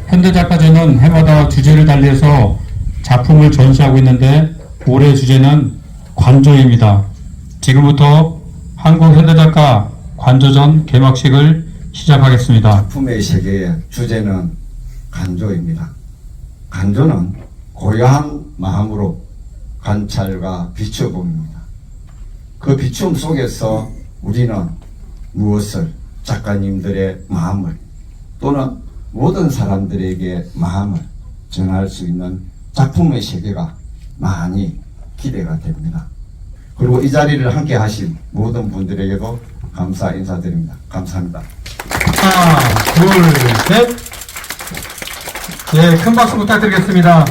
현대작가제는 해마다 주제를 달리해서 작품을 전시하고 있는데 올해 주제는 관조입니다. 지금부터 한국현대작가 관조전 개막식을 시작하겠습니다. 작품의 세계의 주제는 관조입니다. 관조는 고요한 마음으로 관찰과 비춰봅니다. 그 비춤 속에서 우리는 무엇을, 작가님들의 마음을 또는 모든 사람들에게 마음을 전할 수 있는 작품의 세계가 많이 기대가 됩니다. 그리고 이 자리를 함께 하신 모든 분들에게도 감사 인사드립니다. 감사합니다. 하나, 둘, 셋. 예, 큰 박수 부탁드리겠습니다.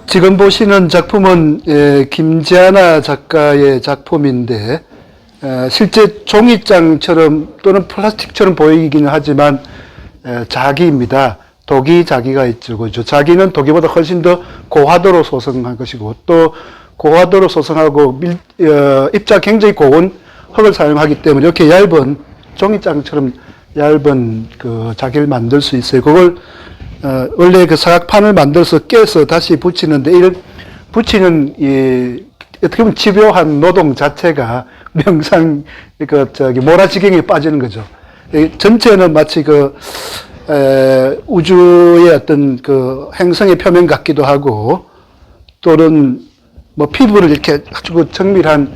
지금 보시는 작품은 김지하나 작가의 작품인데 실제 종이장처럼 또는 플라스틱처럼 보이기는 하지만 자기입니다. 독이 자기가 있죠. 그죠? 자기는 독이보다 훨씬 더 고화도로 소성한 것이고 또 고화도로 소성하고 입자 굉장히 고운 흙을 사용하기 때문에 이렇게 얇은 종이장처럼 얇은 그 자기를 만들 수 있어요. 그걸 원래 그 사각판을 만들어서 깨서 다시 붙이는데 이를 붙이는 어떻게 보면 집요한 노동 자체가 명상 몰아지경에 빠지는 거죠. 전체는 마치 우주의 어떤 그 행성의 표면 같기도 하고 또는 뭐 피부를 이렇게 아주 정밀한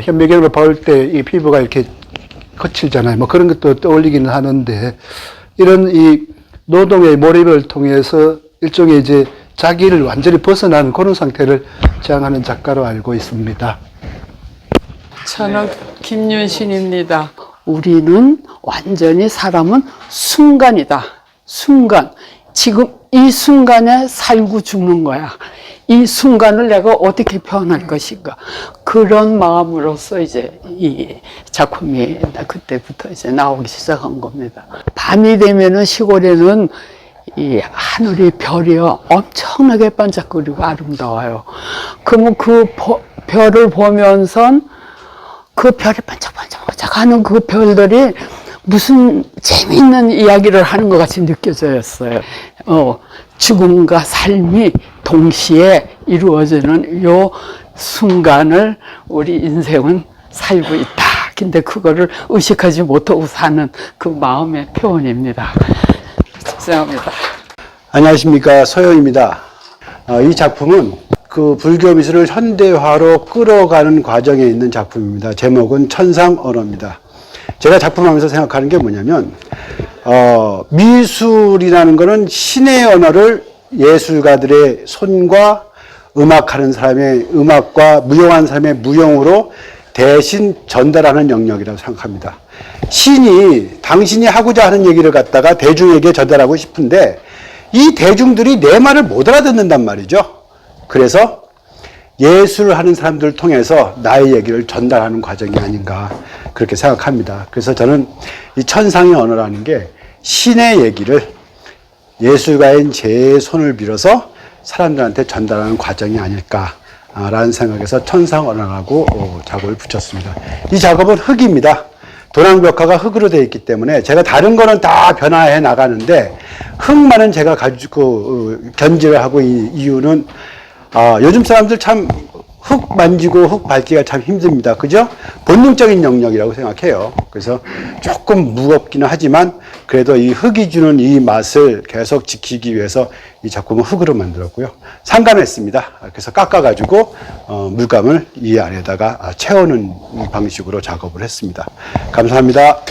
현미경으로 볼 때 이 피부가 이렇게 거칠잖아요. 뭐 그런 것도 떠올리기는 하는데 이런 이 노동의 몰입을 통해서 일종의 이제 자기를 완전히 벗어나는 그런 상태를 지향하는 작가로 알고 있습니다. 저는 김윤신입니다. 우리는 완전히 사람은 순간이다. 순간. 지금 이 순간에 살고 죽는 거야. 이 순간을 내가 어떻게 표현할 것인가. 그런 마음으로서 이제 이 작품이 그때부터 이제 나오기 시작한 겁니다. 밤이 되면은 시골에는 이 하늘의 별이 엄청나게 반짝거리고 아름다워요. 그러면 그 별을 보면서 그 별이 반짝반짝하는 그 별들이 무슨 재미있는 이야기를 하는 것 같이 느껴졌어요. 죽음과 삶이 동시에 이루어지는 요 순간을 우리 인생은 살고 있다. 근데 그거를 의식하지 못하고 사는 그 마음의 표현입니다. 죄송합니다. 안녕하십니까, 서영입니다. 이 작품은 그 불교 미술을 현대화로 끌어가는 과정에 있는 작품입니다. 제목은 천상언어입니다. 제가 작품하면서 생각하는 게 뭐냐면 미술이라는 거는 신의 언어를 예술가들의 손과 음악하는 사람의 음악과 무용하는 사람의 무용으로 대신 전달하는 영역이라고 생각합니다. 신이 당신이 하고자 하는 얘기를 갖다가 대중에게 전달하고 싶은데 이 대중들이 내 말을 못 알아듣는단 말이죠. 그래서 예술을 하는 사람들을 통해서 나의 얘기를 전달하는 과정이 아닌가 그렇게 생각합니다. 그래서 저는 이 천상의 언어라는 게 신의 얘기를 예술가인 제 손을 빌어서 사람들한테 전달하는 과정이 아닐까라는 생각에서 천상의 언어라고 작업을 붙였습니다. 이 작업은 흙입니다. 도랑벽화가 흙으로 되어 있기 때문에 제가 다른 거는 다 변화해 나가는데 흙만은 제가 가지고 견지를 하고 이유는 요즘 사람들 참 흙 만지고 흙 밟기가 참 힘듭니다. 그죠? 본능적인 영역이라고 생각해요. 그래서 조금 무겁기는 하지만 그래도 이 흙이 주는 이 맛을 계속 지키기 위해서 이 작품은 흙으로 만들었고요. 상감했습니다. 그래서 깎아가지고 물감을 이 안에다가 채우는 방식으로 작업을 했습니다. 감사합니다.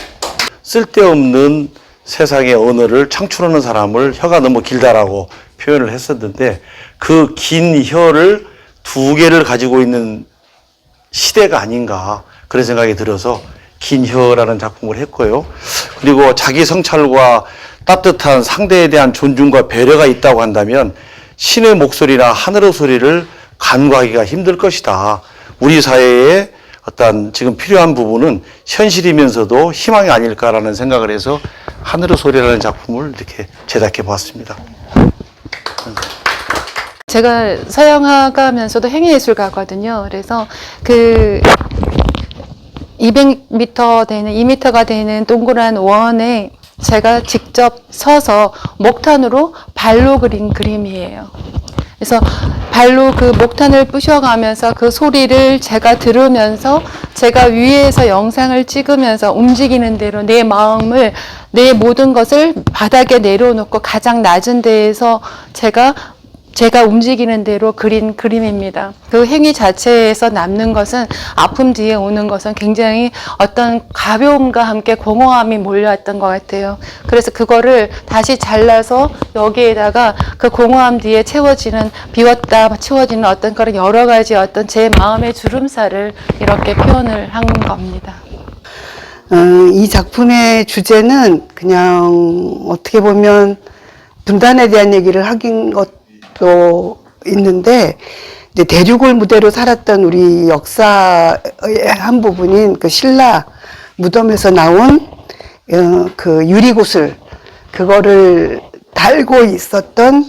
쓸데없는 세상의 언어를 창출하는 사람을 혀가 너무 길다라고 표현을 했었는데 그 긴 혀를 두 개를 가지고 있는 시대가 아닌가 그런 생각이 들어서 긴 혀라는 작품을 했고요. 그리고 자기 성찰과 따뜻한 상대에 대한 존중과 배려가 있다고 한다면 신의 목소리나 하늘의 소리를 간과하기가 힘들 것이다. 우리 사회에 어떤 지금 필요한 부분은 현실이면서도 희망이 아닐까라는 생각을 해서 하늘의 소리라는 작품을 이렇게 제작해 보았습니다. 제가 서양화가면서도 행위예술가거든요. 그래서 그 200m 되는, 2m가 되는 동그란 원에 제가 직접 서서 목탄으로 발로 그린 그림이에요. 그래서 발로 그 목탄을 부셔가면서 그 소리를 제가 들으면서 제가 위에서 영상을 찍으면서 움직이는 대로 내 마음을, 내 모든 것을 바닥에 내려놓고 가장 낮은 데에서 제가 움직이는 대로 그린 그림입니다. 그 행위 자체에서 남는 것은, 아픔 뒤에 오는 것은 굉장히 어떤 가벼움과 함께 공허함이 몰려왔던 것 같아요. 그래서 그거를 다시 잘라서 여기에다가 그 공허함 뒤에 채워지는, 비웠다 채워지는 어떤 그런 여러 가지 어떤 제 마음의 주름살을 이렇게 표현을 한 겁니다. 이 작품의 주제는 그냥 어떻게 보면 분단에 대한 얘기를 하긴 것도 있는데, 이제 대륙을 무대로 살았던 우리 역사의 한 부분인 그 신라 무덤에서 나온 그 유리구슬, 그거를 달고 있었던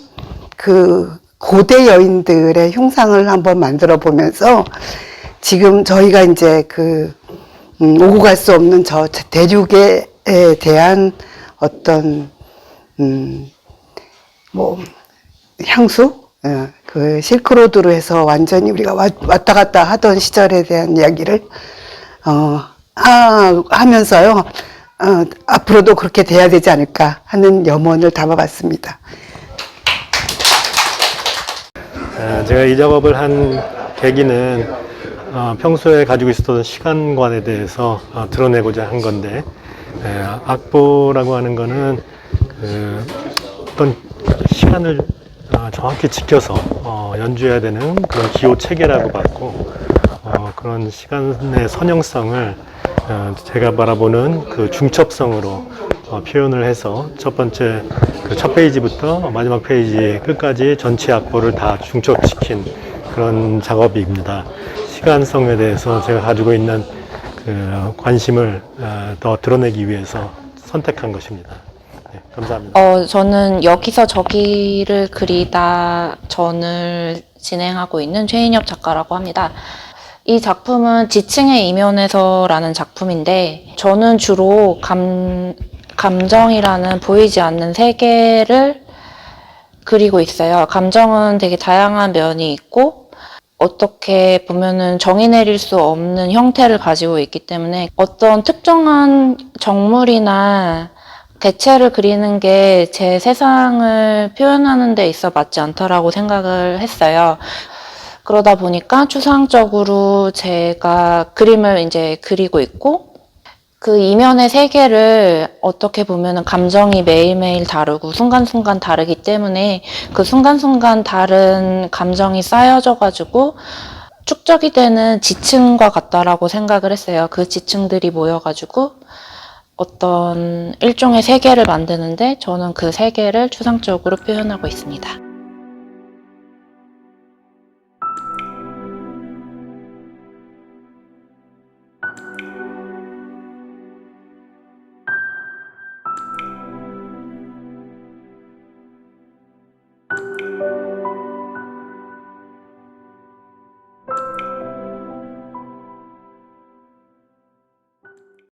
그 고대 여인들의 흉상을 한번 만들어 보면서, 지금 저희가 이제 그 오고 갈 수 없는 저 대륙에 대한 어떤 뭐 향수, 그 실크로드로 해서 완전히 우리가 왔다 갔다 하던 시절에 대한 이야기를 하면서요, 앞으로도 그렇게 돼야 되지 않을까 하는 염원을 담아봤습니다. 제가 이 작업을 한 계기는 평소에 가지고 있었던 시간관에 대해서 드러내고자 한 건데, 악보라고 하는 거는 어떤 시간을 정확히 지켜서 연주해야 되는 그런 기호 체계라고 봤고, 그런 시간의 선형성을 제가 바라보는 그 중첩성으로 표현을 해서 첫 번째 그 첫 페이지부터 마지막 페이지 끝까지 전체 악보를 다 중첩시킨 그런 작업입니다. 시간성에 대해서 제가 가지고 있는 그 관심을 더 드러내기 위해서 선택한 것입니다. 네, 감사합니다. 저는 여기서 저기를 그리다 전을 진행하고 있는 최인엽 작가라고 합니다. 이 작품은 지층의 이면에서라는 작품인데, 저는 주로 감정이라는 보이지 않는 세계를 그리고 있어요. 감정은 되게 다양한 면이 있고, 어떻게 보면은 정의 내릴 수 없는 형태를 가지고 있기 때문에 어떤 특정한 정물이나 개체를 그리는 게 제 세상을 표현하는 데 있어 맞지 않다라고 생각을 했어요. 그러다 보니까 추상적으로 제가 그림을 이제 그리고 있고, 그 이면의 세계를 어떻게 보면은 감정이 매일매일 다르고 순간순간 다르기 때문에 그 순간순간 다른 감정이 쌓여져가지고 축적이 되는 지층과 같다라고 생각을 했어요. 그 지층들이 모여가지고 어떤 일종의 세계를 만드는데, 저는 그 세계를 추상적으로 표현하고 있습니다.